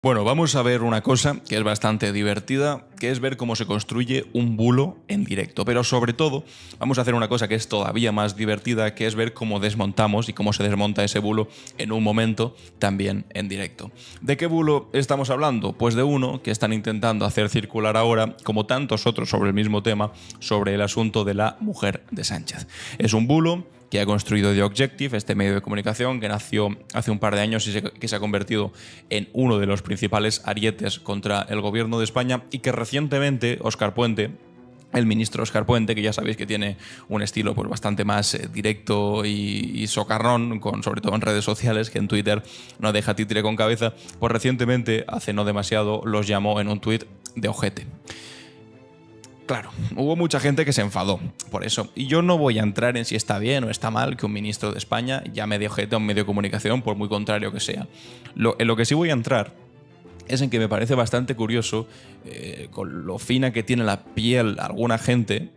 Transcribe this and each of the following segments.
Bueno, vamos a ver una cosa que es bastante divertida, que es ver cómo se construye un bulo en directo. Pero sobre todo, vamos a hacer una cosa que es todavía más divertida, que es ver cómo desmontamos y cómo se desmonta ese bulo en un momento también en directo. ¿De qué bulo estamos hablando? Pues de uno que están intentando hacer circular ahora, como tantos otros sobre el mismo tema, sobre el asunto de la mujer de Sánchez. Es un bulo que ha construido The Objective, este medio de comunicación que nació hace un par de años y que se ha convertido en uno de los principales arietes contra el gobierno de España, y que recientemente Óscar Puente, el ministro Óscar Puente, que ya sabéis que tiene un estilo pues bastante más directo y socarrón, sobre todo en redes sociales, que en Twitter no deja títere con cabeza, pues recientemente, hace no demasiado, los llamó en un tuit de ojete. Claro, hubo mucha gente que se enfadó por eso. Y yo no voy a entrar en si está bien o está mal que un ministro de España llame de ojete a un medio de comunicación, por muy contrario que sea. En lo que sí voy a entrar es en que me parece bastante curioso con lo fina que tiene la piel alguna gente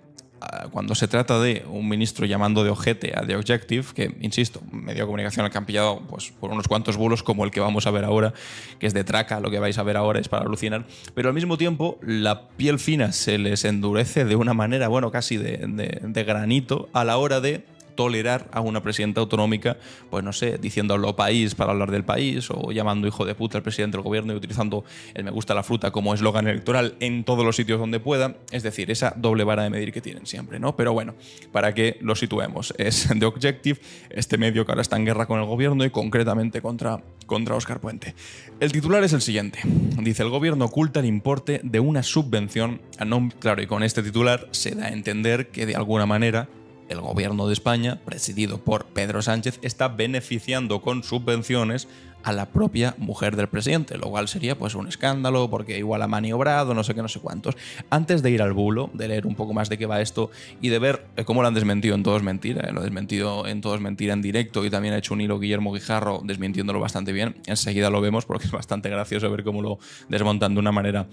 cuando se trata de un ministro llamando de ojete a The Objective, que, insisto, medio de comunicación al que han pillado pues, por unos cuantos bulos como el que vamos a ver ahora, que es de traca, lo que vais a ver ahora es para alucinar, pero al mismo tiempo la piel fina se les endurece de una manera, bueno, casi de granito a la hora de tolerar a una presidenta autonómica, pues no sé, diciéndolo país para hablar del país, o llamando hijo de puta al presidente del gobierno y utilizando el me gusta la fruta como eslogan electoral en todos los sitios donde pueda. Es decir, esa doble vara de medir que tienen siempre, ¿no? Pero bueno, para que lo situemos, es The Objective, este medio que ahora está en guerra con el gobierno y concretamente contra Óscar Puente. El titular es el siguiente. Dice: el gobierno oculta el importe de una subvención a nombre... Claro, y con este titular se da a entender que de alguna manera el gobierno de España, presidido por Pedro Sánchez, está beneficiando con subvenciones a la propia mujer del presidente, lo cual sería pues un escándalo porque igual ha maniobrado, no sé qué, no sé cuántos. Antes de ir al bulo, de leer un poco más de qué va esto y de ver cómo lo han desmentido en Todo es Mentira, lo ha desmentido en Todo es Mentira en directo, y también ha hecho un hilo Guillermo Guijarro desmintiéndolo bastante bien, enseguida lo vemos porque es bastante gracioso ver cómo lo desmontan de una manera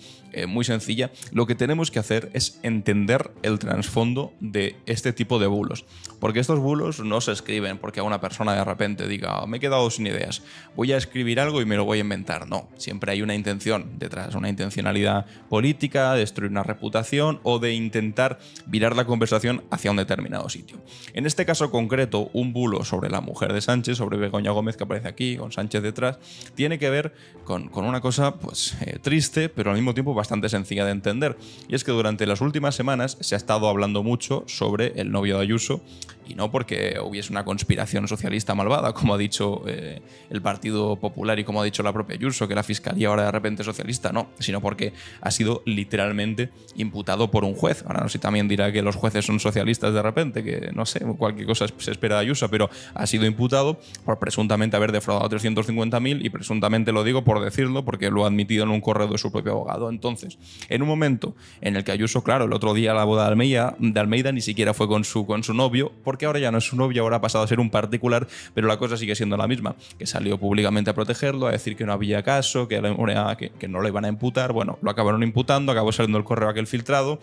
muy sencilla. Lo que tenemos que hacer es entender el trasfondo de este tipo de bulos, porque estos bulos no se escriben porque a una persona de repente diga me he quedado sin ideas, voy a escribir algo y me lo voy a inventar. No, siempre hay una intención detrás, una intencionalidad política, de destruir una reputación o de intentar virar la conversación hacia un determinado sitio. En este caso concreto, un bulo sobre la mujer de Sánchez, sobre Begoña Gómez, que aparece aquí con Sánchez detrás, tiene que ver con una cosa pues triste, pero al mismo tiempo bastante sencilla de entender. Y es que durante las últimas semanas se ha estado hablando mucho sobre el novio de Ayuso, y no porque hubiese una conspiración socialista malvada, como ha dicho el Partido Popular y como ha dicho la propia Ayuso, que la Fiscalía ahora de repente es socialista, no, sino porque ha sido literalmente imputado por un juez. Ahora no sé si también dirá que los jueces son socialistas de repente, que no sé, cualquier cosa se espera de Ayuso, pero ha sido imputado por presuntamente haber defraudado 350.000, y presuntamente lo digo por decirlo, porque lo ha admitido en un correo de su propio abogado. Entonces, en un momento en el que Ayuso, claro, el otro día a la boda de Almeida ni siquiera fue con su novio, porque ahora ya no es su novio, ahora ha pasado a ser un particular, pero la cosa sigue siendo la misma, que salió públicamente a protegerlo, a decir que no había caso, que no le iban a imputar. Bueno, lo acabaron imputando, acabó saliendo el correo aquel filtrado,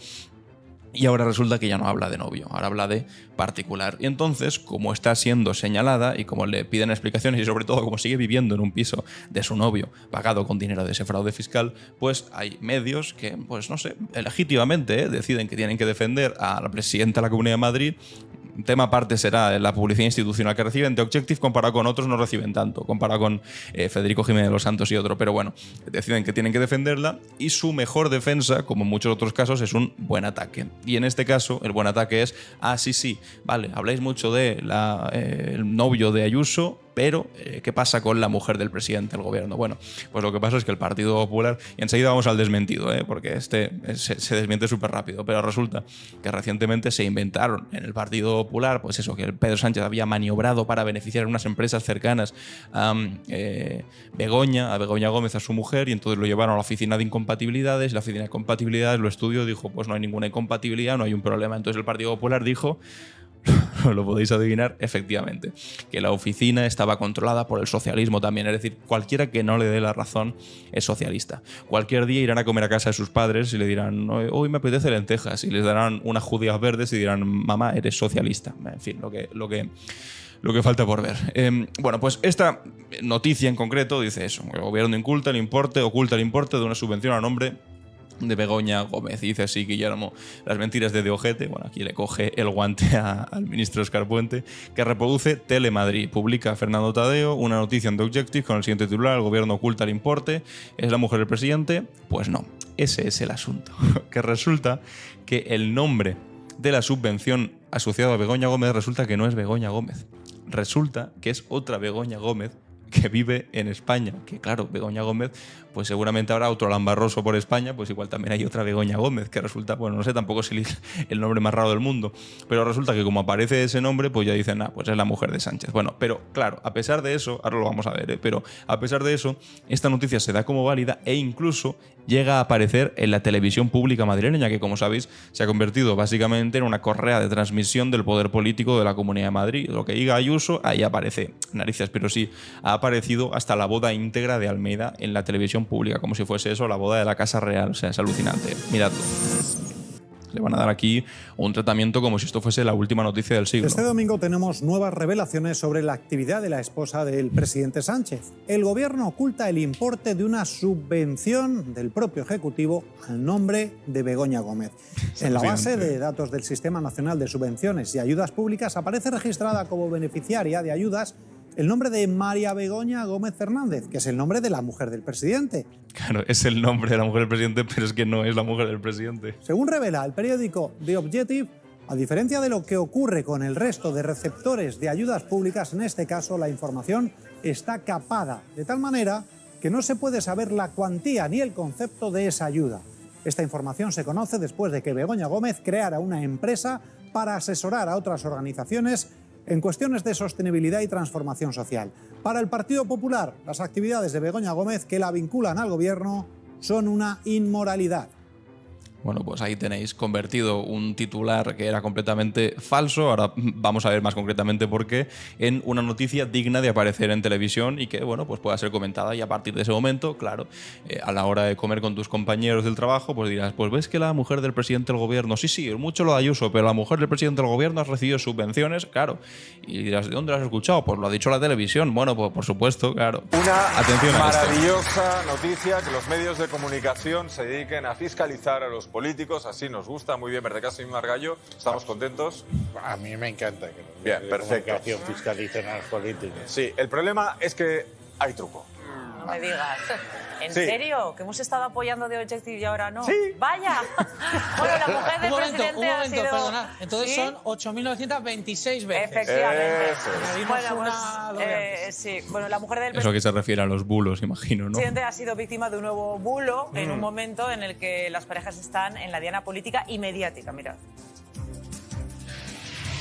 y ahora resulta que ya no habla de novio, ahora habla de particular. Y entonces, como está siendo señalada y como le piden explicaciones y sobre todo como sigue viviendo en un piso de su novio pagado con dinero de ese fraude fiscal, pues hay medios que, pues no sé, legítimamente deciden que tienen que defender a la presidenta de la Comunidad de Madrid. Tema aparte será la publicidad institucional que reciben. The Objective, comparado con otros, no reciben tanto, comparado con Federico Jiménez de los Santos y otro, pero bueno, deciden que tienen que defenderla, y su mejor defensa, como en muchos otros casos, es un buen ataque. Y en este caso, el buen ataque es: sí, vale, habláis mucho de el novio de Ayuso, pero ¿qué pasa con la mujer del presidente del gobierno? Bueno, pues lo que pasa es que el Partido Popular, y enseguida vamos al desmentido, porque se desmiente súper rápido, pero resulta que recientemente se inventaron en el Partido Popular, pues eso, que el Pedro Sánchez había maniobrado para beneficiar a unas empresas cercanas a Begoña Gómez, a su mujer, y entonces lo llevaron a la oficina de incompatibilidades, y la oficina de incompatibilidades lo estudió, dijo pues no hay ninguna incompatibilidad, no hay un problema. Entonces el Partido Popular dijo, lo podéis adivinar, efectivamente, que la oficina estaba controlada por el socialismo también, es decir, cualquiera que no le dé la razón es socialista. Cualquier día irán a comer a casa de sus padres y le dirán hoy me apetece lentejas, y les darán unas judías verdes y dirán mamá, eres socialista. En fin, lo que Lo que falta por ver. Bueno, pues esta noticia en concreto dice eso. El gobierno oculta el importe de una subvención a nombre de Begoña Gómez. Y dice así Guillermo: las mentiras de Ojete. Bueno, aquí le coge el guante al ministro Óscar Puente, que reproduce Telemadrid. Publica Fernando Tadeo una noticia en The Objective con el siguiente titular: el gobierno oculta el importe, ¿es la mujer del presidente? Pues no, ese es el asunto. Que resulta que el nombre de la subvención asociado a Begoña Gómez resulta que no es Begoña Gómez. Resulta que es otra Begoña Gómez que vive en España. Que claro, Begoña Gómez, pues seguramente habrá otro Lambarroso por España, pues igual también hay otra Begoña Gómez, que resulta, bueno, no sé, tampoco es el nombre más raro del mundo, pero resulta que como aparece ese nombre, pues ya dicen, pues es la mujer de Sánchez. Bueno, pero claro, a pesar de eso, ahora lo vamos a ver, pero a pesar de eso, esta noticia se da como válida e incluso llega a aparecer en la televisión pública madrileña, que como sabéis se ha convertido básicamente en una correa de transmisión del poder político de la Comunidad de Madrid. Lo que diga Ayuso, ahí aparece, narices, pero sí, ha aparecido hasta la boda íntegra de Almeida en la televisión pública, como si fuese eso, la boda de la Casa Real. O sea, es alucinante. Miradlo. Le van a dar aquí un tratamiento como si esto fuese la última noticia del siglo. Este domingo tenemos nuevas revelaciones sobre la actividad de la esposa del presidente Sánchez. El gobierno oculta el importe de una subvención del propio Ejecutivo al nombre de Begoña Gómez. En la base de datos del Sistema Nacional de Subvenciones y Ayudas Públicas aparece registrada como beneficiaria de ayudas el nombre de María Begoña Gómez Fernández, que es el nombre de la mujer del presidente. Claro, es el nombre de la mujer del presidente, pero es que no es la mujer del presidente. Según revela el periódico The Objective, a diferencia de lo que ocurre con el resto de receptores de ayudas públicas, en este caso la información está capada, de tal manera que no se puede saber la cuantía ni el concepto de esa ayuda. Esta información se conoce después de que Begoña Gómez creara una empresa para asesorar a otras organizaciones en cuestiones de sostenibilidad y transformación social. Para el Partido Popular, las actividades de Begoña Gómez que la vinculan al gobierno son una inmoralidad. Bueno, pues ahí tenéis convertido un titular que era completamente falso, ahora vamos a ver más concretamente por qué, en una noticia digna de aparecer en televisión y que, bueno, pues pueda ser comentada, y a partir de ese momento, claro, a la hora de comer con tus compañeros del trabajo, pues dirás, pues ves que la mujer del presidente del gobierno, sí, mucho lo de Ayuso, pero la mujer del presidente del gobierno ha recibido subvenciones, claro, y dirás, ¿de dónde lo has escuchado? Pues lo ha dicho la televisión. Bueno, pues por supuesto, claro. Una atención maravillosa noticia, que los medios de comunicación se dediquen a fiscalizar a los políticos, así nos gusta. Muy bien, Verdecaso y Margallo, ¿estamos contentos? A mí me encanta que los bien, medios de perfecto. comunicación fiscalicen a los políticos. Sí, el problema es que hay truco. No me digas. ¿En Sí. serio? ¿Que hemos estado apoyando de Objective y ahora no? Sí. ¡Vaya! Bueno, la mujer del presidente ha sido... perdonad. Entonces ¿Sí? son 8.926 veces. Efectivamente. Eso es. Añadimos Bueno, una lo de pues, antes. sí. Bueno, la mujer del Eso que se refiere a los bulos, imagino, ¿no? presidente ha sido víctima de un nuevo bulo en un momento en el que las parejas están en la diana política y mediática. Mirad.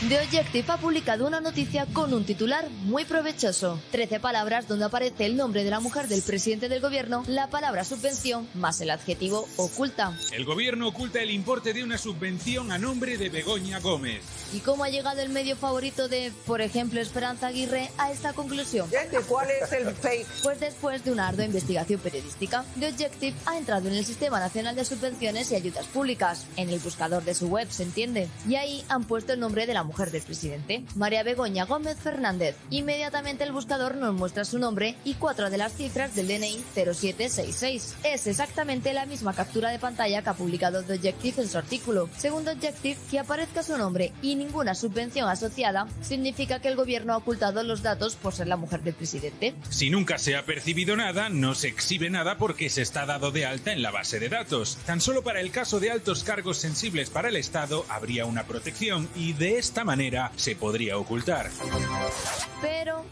The Objective ha publicado una noticia con un titular muy provechoso. 13 palabras donde aparece el nombre de la mujer del presidente del gobierno, la palabra subvención más el adjetivo oculta. El gobierno oculta el importe de una subvención a nombre de Begoña Gómez. ¿Y cómo ha llegado el medio favorito de, por ejemplo, Esperanza Aguirre a esta conclusión? ¿Cuál es el fake? Pues después de una ardua investigación periodística, The Objective ha entrado en el Sistema Nacional de Subvenciones y Ayudas Públicas, en el buscador de su web, se entiende, y ahí han puesto el nombre de la mujer del presidente, María Begoña Gómez Fernández. Inmediatamente el buscador nos muestra su nombre y 4 de las cifras del DNI 0766. Es exactamente la misma captura de pantalla que ha publicado The Objective en su artículo. Según The Objective, que aparezca su nombre y ninguna subvención asociada significa que el gobierno ha ocultado los datos por ser la mujer del presidente. Si nunca se ha percibido nada, no se exhibe nada porque se está dado de alta en la base de datos. Tan solo para el caso de altos cargos sensibles para el Estado habría una protección y de esta manera se podría ocultar. Pero,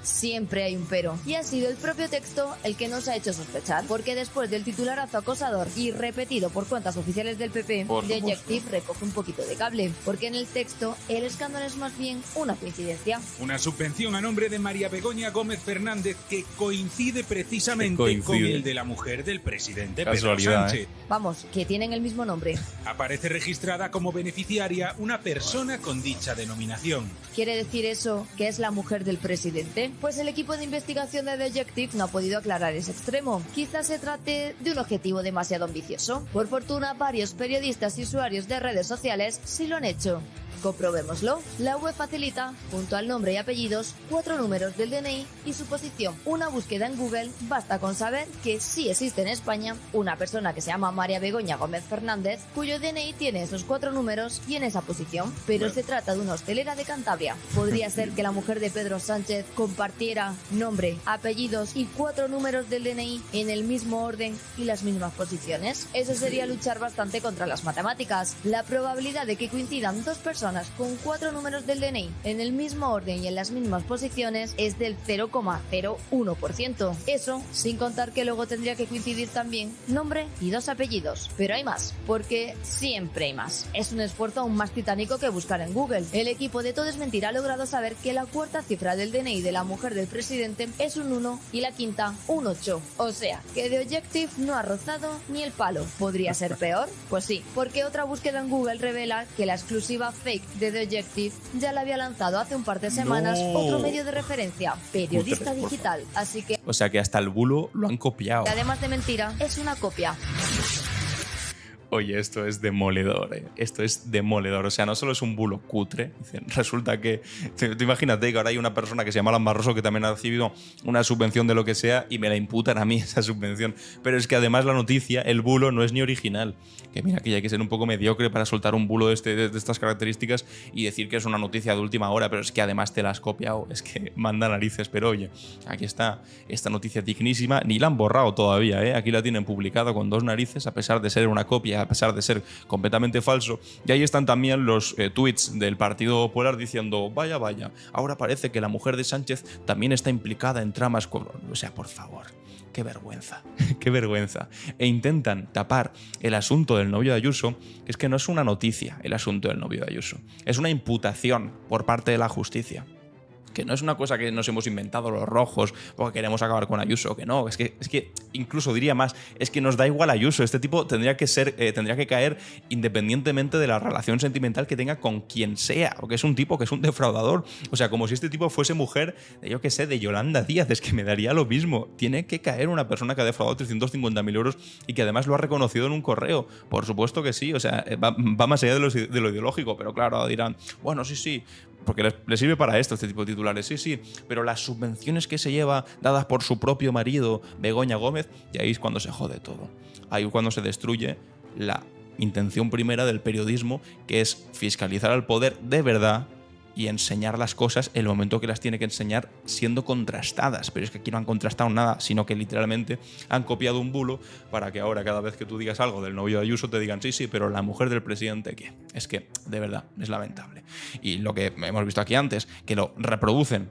siempre hay un pero. Y ha sido el propio texto el que nos ha hecho sospechar, porque después del titularazo acosador y repetido por cuentas oficiales del PP, The Objective recoge un poquito de cable, porque en el texto el escándalo es más bien una coincidencia. Una subvención a nombre de María Begoña Gómez Fernández que coincide precisamente con el de la mujer del presidente Pedro Sánchez. Vamos, que tienen el mismo nombre. Aparece registrada como beneficiaria una persona con dicha denominación. ¿Quiere decir eso que es la mujer del presidente? Pues el equipo de investigación de The Objective no ha podido aclarar ese extremo. Quizás se trate de un objetivo demasiado ambicioso. Por fortuna, varios periodistas y usuarios de redes sociales sí lo han hecho. Comprobémoslo. La web facilita, junto al nombre y apellidos, 4 números del DNI y su posición. Una búsqueda en Google basta con saber que sí existe en España una persona que se llama María Begoña Gómez Fernández, cuyo DNI tiene esos 4 números y en esa posición, pero se trata de una hostelera de Cantabria. ¿Podría ser que la mujer de Pedro Sánchez compartiera nombre, apellidos y 4 números del DNI en el mismo orden y las mismas posiciones? Eso sería luchar bastante contra las matemáticas. La probabilidad de que coincidan 2 personas con 4 números del DNI en el mismo orden y en las mismas posiciones es del 0,01%. Eso sin contar que luego tendría que coincidir también nombre y 2 apellidos. Pero hay más, porque siempre hay más. Es un esfuerzo aún más titánico que buscar en Google. El equipo de Todo es Mentira ha logrado saber que la 4ª cifra del DNI de la mujer del presidente es un 1 y la 5ª un 8. O sea, que The Objective no ha rozado ni el palo. ¿Podría ser peor? Pues sí, porque otra búsqueda en Google revela que la exclusiva fake de The Objective ya la había lanzado hace un par de semanas otro medio de referencia, Periodista Digital. Así que... O sea que hasta el bulo lo han copiado. además de mentira, es una copia. Oye, esto es demoledor, ¿eh? Esto es demoledor. O sea, no solo es un bulo cutre. Resulta que... Tú imagínate que ahora hay una persona que se llama Alan Barroso que también ha recibido una subvención de lo que sea y me la imputan a mí esa subvención. Pero es que además la noticia, el bulo, no es ni original. Que mira, que ya hay que ser un poco mediocre para soltar un bulo de estas características y decir que es una noticia de última hora, pero es que además te la has copiado. Es que manda narices. Pero oye, aquí está esta noticia dignísima. Ni la han borrado todavía, ¿eh? Aquí la tienen publicada con 2 narices, a pesar de ser una copia, a pesar de ser completamente falso. Y ahí están también los tweets del Partido Popular diciendo, vaya, vaya, ahora parece que la mujer de Sánchez también está implicada en tramas con... O sea, por favor, qué vergüenza, qué vergüenza. E intentan tapar el asunto del novio de Ayuso, que es que no es una noticia el asunto del novio de Ayuso, es una imputación por parte de la justicia. Que no es una cosa que nos hemos inventado los rojos porque queremos acabar con Ayuso, que no, es que incluso diría más, es que nos da igual Ayuso, este tipo tendría que caer independientemente de la relación sentimental que tenga con quien sea, porque es un tipo que es un defraudador, o sea, como si este tipo fuese mujer, yo qué sé, de Yolanda Díaz, es que me daría lo mismo, tiene que caer una persona que ha defraudado 350.000 euros y que además lo ha reconocido en un correo, por supuesto que sí, o sea, va más allá de lo ideológico, pero claro, dirán, bueno, sí, porque les sirve para esto, este tipo de titulares, sí, pero las subvenciones que se lleva dadas por su propio marido, Begoña Gómez, y ahí es cuando se jode todo. Ahí es cuando se destruye la intención primera del periodismo, que es fiscalizar al poder de verdad y enseñar las cosas en el momento que las tiene que enseñar siendo contrastadas. Pero es que aquí no han contrastado nada, sino que literalmente han copiado un bulo para que ahora cada vez que tú digas algo del novio de Ayuso te digan sí, pero la mujer del presidente, ¿qué? Es que, de verdad, es lamentable. Y lo que hemos visto aquí antes, que lo reproducen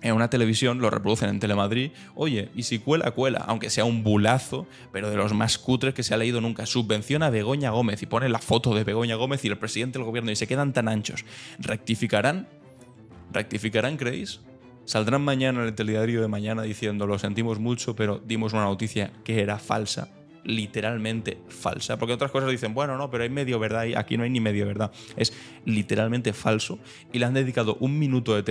en una televisión, lo reproducen en Telemadrid, oye, y si cuela, aunque sea un bulazo, pero de los más cutres que se ha leído nunca. Subvenciona a Begoña Gómez y pone la foto de Begoña Gómez y el presidente del gobierno y se quedan tan anchos. ¿Rectificarán? ¿Rectificarán, creéis? ¿Saldrán mañana en el telediario de mañana diciendo lo sentimos mucho, pero dimos una noticia que era falsa? Literalmente falsa, porque otras cosas dicen, bueno, no, pero hay medio verdad y aquí no hay ni medio verdad. Es literalmente falso y le han dedicado un minuto de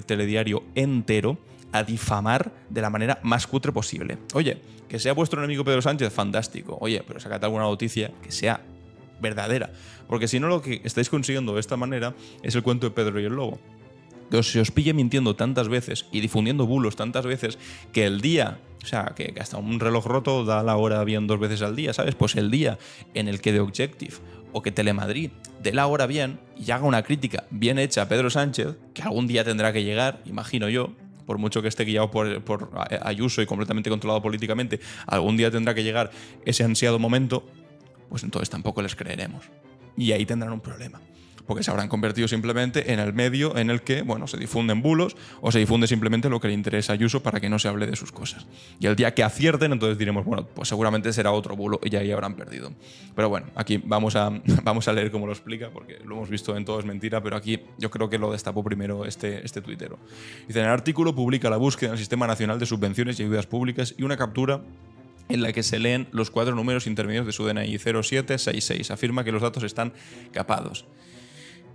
telediario entero a difamar de la manera más cutre posible. Oye, que sea vuestro enemigo Pedro Sánchez, fantástico. Oye, pero sacad alguna noticia que sea verdadera, porque si no lo que estáis consiguiendo de esta manera es el cuento de Pedro y el Lobo. Que se os pille mintiendo tantas veces y difundiendo bulos tantas veces que el día, o sea, que hasta un reloj roto da la hora bien 2 veces al día, ¿sabes? Pues el día en el que The Objective o que Telemadrid dé la hora bien y haga una crítica bien hecha a Pedro Sánchez, que algún día tendrá que llegar, imagino yo, por mucho que esté guiado por Ayuso y completamente controlado políticamente, algún día tendrá que llegar ese ansiado momento, pues entonces tampoco les creeremos. Y ahí tendrán un problema. Porque se habrán convertido simplemente en el medio en el que, bueno, se difunden bulos o se difunde simplemente lo que le interesa a Ayuso para que no se hable de sus cosas. Y el día que acierten, entonces diremos, bueno, pues seguramente será otro bulo y ahí habrán perdido. Pero bueno, aquí vamos a leer cómo lo explica, porque lo hemos visto en Todo es Mentira, pero aquí yo creo que lo destapó primero este tuitero. Dice, en el artículo publica la búsqueda en el Sistema Nacional de Subvenciones y Ayudas Públicas y una captura en la que se leen los 4 números intermedios de su DNI 0766. Afirma que los datos están capados.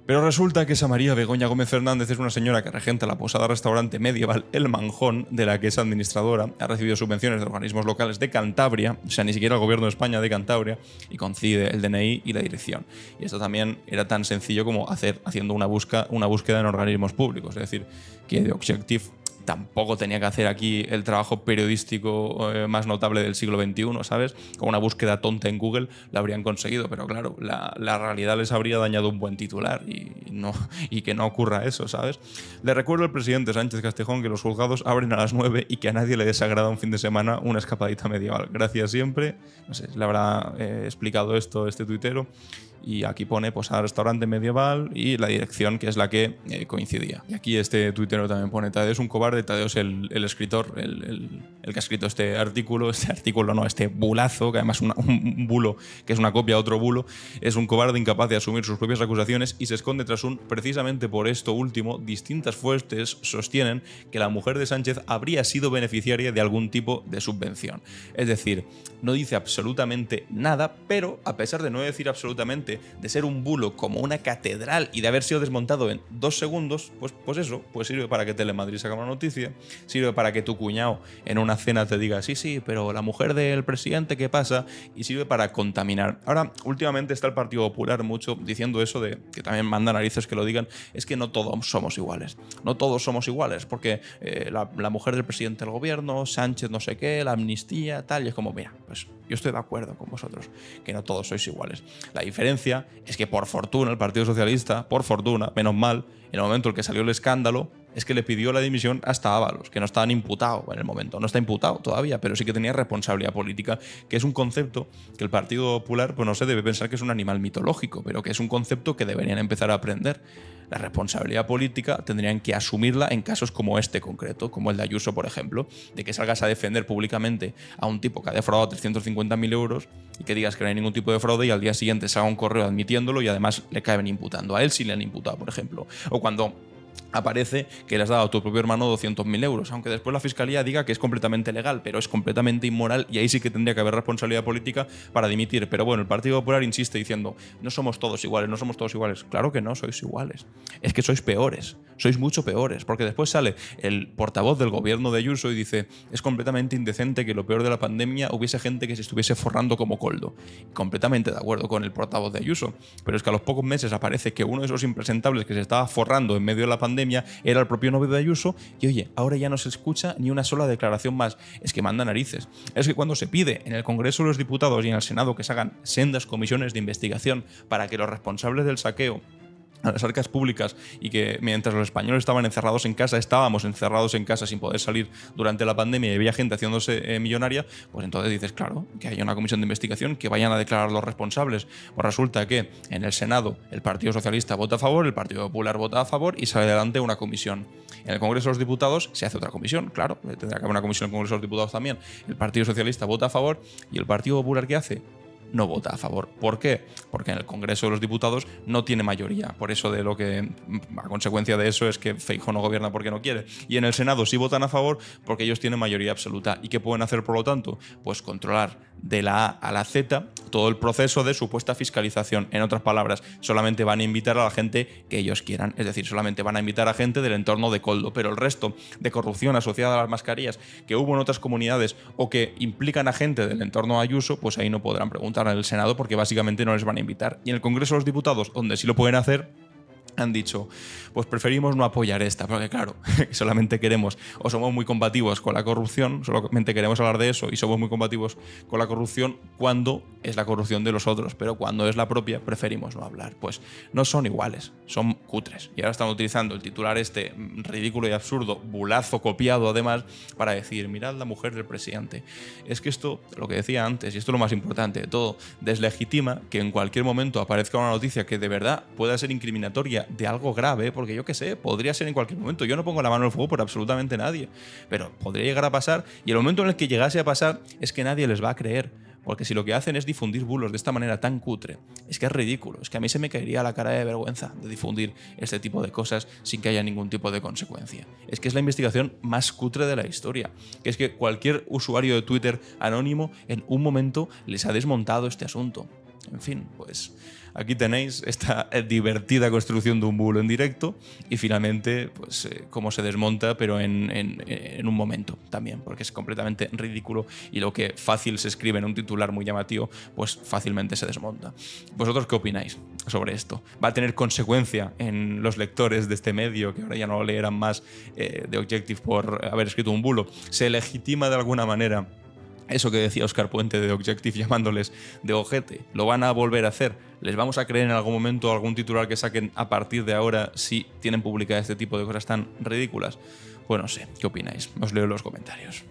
Pero resulta que esa María Begoña Gómez Fernández es una señora que regenta la posada restaurante medieval El Manjón, de la que es administradora, ha recibido subvenciones de organismos locales de Cantabria, o sea, ni siquiera el gobierno de España, de Cantabria, y coincide el DNI y la dirección. Y esto también era tan sencillo como haciendo una búsqueda en organismos públicos, es decir, que The Objective tampoco tenía que hacer aquí el trabajo periodístico más notable del siglo XXI, ¿sabes? Con una búsqueda tonta en Google la habrían conseguido, pero claro, la realidad les habría dañado un buen titular y que no ocurra eso, ¿sabes? Le recuerdo al presidente Sánchez Castejón que los juzgados abren a las 9 y que a nadie le desagrada un fin de semana una escapadita medieval. Gracias siempre. No sé, le habrá explicado esto este tuitero. Y aquí pone posada restaurante medieval y la dirección, que es la que coincidía. Y aquí este tuitero también pone: Tadeo es un cobarde. Tadeo es el escritor, el que ha escrito este bulazo, que además es un bulo, que es una copia de otro bulo. Es un cobarde incapaz de asumir sus propias acusaciones y se esconde tras precisamente por esto último, distintas fuentes sostienen que la mujer de Sánchez habría sido beneficiaria de algún tipo de subvención. Es decir, no dice absolutamente nada, pero a pesar de no decir absolutamente, de ser un bulo como una catedral y de haber sido desmontado en 2 segundos, pues eso, pues sirve para que Telemadrid saque una noticia, sirve para que tu cuñado en una cena te diga sí, pero la mujer del presidente, ¿qué pasa? Y sirve para contaminar. Ahora, últimamente está el Partido Popular mucho diciendo eso de que también manda narices que lo digan, es que no todos somos iguales. No todos somos iguales, porque la mujer del presidente del gobierno, Sánchez no sé qué, la amnistía, tal, y es como, mira, pues yo estoy de acuerdo con vosotros, que no todos sois iguales. La diferencia es que por fortuna el Partido Socialista, por fortuna, menos mal, en el momento en que salió el escándalo, es que le pidió la dimisión hasta Ábalos, que no estaba imputado en el momento. No está imputado todavía, pero sí que tenía responsabilidad política, que es un concepto que el Partido Popular, pues no sé, debe pensar que es un animal mitológico, pero que es un concepto que deberían empezar a aprender. La responsabilidad política tendrían que asumirla en casos como este concreto, como el de Ayuso, por ejemplo, de que salgas a defender públicamente a un tipo que ha defraudado 350.000 euros y que digas que no hay ningún tipo de fraude y al día siguiente salga un correo admitiéndolo y además le caben imputando. A él sí le han imputado, por ejemplo. O cuando aparece que le has dado a tu propio hermano 200.000 euros, aunque después la fiscalía diga que es completamente legal, pero es completamente inmoral y ahí sí que tendría que haber responsabilidad política para dimitir. Pero bueno, el Partido Popular insiste diciendo, no somos todos iguales, no somos todos iguales. Claro que no, sois iguales. Es que sois peores, sois mucho peores, porque después sale el portavoz del gobierno de Ayuso y dice, es completamente indecente que lo peor de la pandemia hubiese gente que se estuviese forrando como Koldo. Completamente de acuerdo con el portavoz de Ayuso, pero es que a los pocos meses aparece que uno de esos impresentables que se estaba forrando en medio de la pandemia era el propio novio de Ayuso y oye, ahora ya no se escucha ni una sola declaración más. Es que manda narices. Es que cuando se pide en el Congreso de los Diputados y en el Senado que se hagan sendas comisiones de investigación para que los responsables del saqueo a las arcas públicas y que mientras los españoles estaban encerrados en casa, estábamos encerrados en casa sin poder salir durante la pandemia y había gente haciéndose millonaria, pues entonces dices, claro, que haya una comisión de investigación, que vayan a declarar los responsables. Pues resulta que en el Senado el Partido Socialista vota a favor, el Partido Popular vota a favor y sale adelante una comisión. En el Congreso de los Diputados se hace otra comisión, claro, tendrá que haber una comisión en el Congreso de los Diputados también. El Partido Socialista vota a favor y el Partido Popular, ¿qué hace? No vota a favor. ¿Por qué? Porque en el Congreso de los Diputados no tiene mayoría. Por eso de lo que, a consecuencia de eso, es que Feijóo no gobierna porque no quiere. Y en el Senado sí votan a favor porque ellos tienen mayoría absoluta. ¿Y qué pueden hacer, por lo tanto? Pues controlar de la A a la Z todo el proceso de supuesta fiscalización. En otras palabras, solamente van a invitar a la gente que ellos quieran. Es decir, solamente van a invitar a gente del entorno de Koldo. Pero el resto de corrupción asociada a las mascarillas que hubo en otras comunidades o que implican a gente del entorno de Ayuso, pues ahí no podrán preguntar en el Senado porque básicamente no les van a invitar. Y en el Congreso de los Diputados, donde sí lo pueden hacer, han dicho, pues preferimos no apoyar esta, porque claro, solamente queremos, o somos muy combativos con la corrupción, solamente queremos hablar de eso y somos muy combativos con la corrupción cuando es la corrupción de los otros, pero cuando es la propia preferimos no hablar. Pues no son iguales, son cutres. Y ahora están utilizando el titular este ridículo y absurdo, bulazo copiado además, para decir, mirad la mujer del presidente. Es que esto, lo que decía antes, y esto es lo más importante de todo, deslegitima que en cualquier momento aparezca una noticia que de verdad pueda ser incriminatoria de algo grave, porque yo qué sé, podría ser en cualquier momento. Yo no pongo la mano en el fuego por absolutamente nadie, pero podría llegar a pasar, y el momento en el que llegase a pasar es que nadie les va a creer, porque si lo que hacen es difundir bulos de esta manera tan cutre, es que es ridículo, es que a mí se me caería la cara de vergüenza de difundir este tipo de cosas sin que haya ningún tipo de consecuencia. Es que es la investigación más cutre de la historia, que es que cualquier usuario de Twitter anónimo en un momento les ha desmontado este asunto. En fin, pues aquí tenéis esta divertida construcción de un bulo en directo y finalmente pues cómo se desmonta, pero en un momento también, porque es completamente ridículo y lo que fácil se escribe en un titular muy llamativo, pues fácilmente se desmonta. ¿Vosotros qué opináis sobre esto? ¿Va a tener consecuencia en los lectores de este medio, que ahora ya no leerán más The Objective por haber escrito un bulo? ¿Se legitima de alguna manera eso que decía Óscar Puente de The Objective llamándoles de ojete? ¿Lo van a volver a hacer? ¿Les vamos a creer en algún momento algún titular que saquen a partir de ahora si tienen publicadas este tipo de cosas tan ridículas? Pues no sé, ¿qué opináis? Os leo en los comentarios.